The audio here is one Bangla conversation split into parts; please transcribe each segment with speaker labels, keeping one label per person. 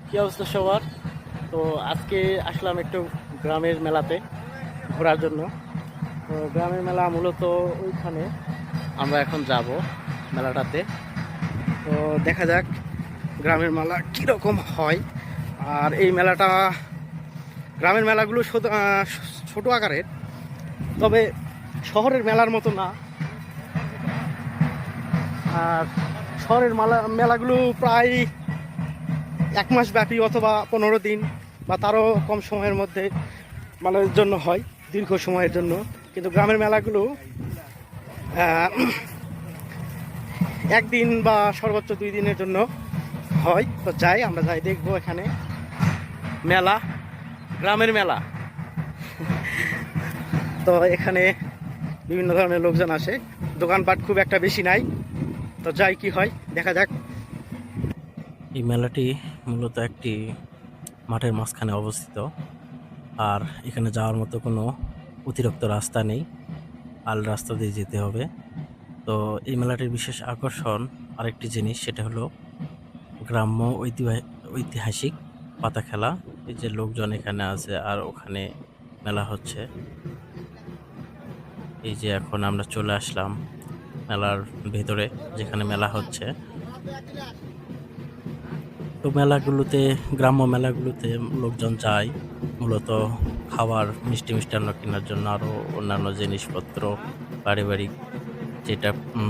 Speaker 1: কি অবস্থা সবার? তো আজকে আসলাম একটু গ্রামের মেলাতে ঘোরার জন্য। তো গ্রামের মেলা মূলত ওইখানে আমরা এখন যাব মেলাটাতে। তো দেখা যাক গ্রামের মেলা কীরকম হয়। আর এই মেলাটা, গ্রামের মেলাগুলো ছোট আকারের, তবে শহরের মেলার মতো না। আর শহরের মেলাগুলো প্রায় 1 মাস ব্যাপী অথবা 15 দিন বা তারও কম সময়ের মধ্যে মেলার জন্য হয়, দীর্ঘ সময়ের জন্য। কিন্তু গ্রামের মেলাগুলো আহ, 1 দিন বা সর্বোচ্চ 2 দিনের জন্য হয়। তো আমরা যাই দেখবো এখানে মেলা, গ্রামের মেলা। তো এখানে বিভিন্ন ধরনের লোকজন আসে, দোকানপাট খুব একটা বেশি নাই। তো যাই কি হয় দেখা যাক। এই মেলাটি মূলত একটি মাঠের মাঝখানে অবস্থিত। আর এখানে যাওয়ার মতো কোনো অতিরিক্ত রাস্তা নেই, আল রাস্তা দিয়ে যেতে হবে। তো এই মেলাটির বিশেষ আকর্ষণ আরেকটি জিনিস, সেটা হলো গ্রাম্য ঐতিহাসিক পাতা খেলা। এই যে লোকজন এখানে আছে আর ওখানে মেলা হচ্ছে। এই যে এখন আমরা চলে আসলাম মেলার ভেতরে, যেখানে মেলা হচ্ছে। তো মেলাগুলোতে, গ্রাম্য মেলাগুলোতে লোকজন যায় মূলত খাবার, মিষ্টান্ন কেনার জন্য, আরও অন্যান্য জিনিসপত্র, পারিবারিক যেটা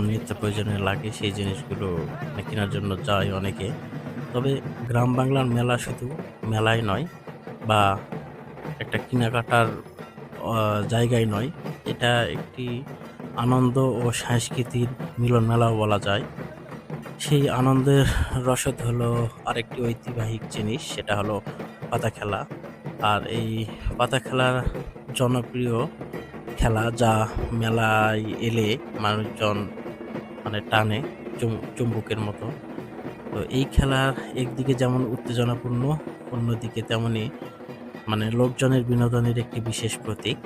Speaker 1: নিত্য প্রয়োজনীয় লাগে সেই জিনিসগুলো কেনার জন্য যায় অনেকে। তবে গ্রাম বাংলার মেলা শুধু মেলাই নয় বা একটা কেনাকাটার জায়গায় নয়, এটা একটি আনন্দ ও সংস্কৃতির মিলন মেলাও বলা যায়। সেই আনন্দের রসদ হলো আরেকটি ঐতিহাসিক জিনিস, সেটা হলো পাতা খেলা। আর এই পাতা খেলার জনপ্রিয় খেলা, যা মেলায় এলে মানুষজন মানে টানে চুম্বকের মতো। তো এই খেলার একদিকে যেমন উত্তেজনাপূর্ণ, অন্যদিকে তেমনি মানে লোকজনের বিনোদনের একটি বিশেষ প্রতীক।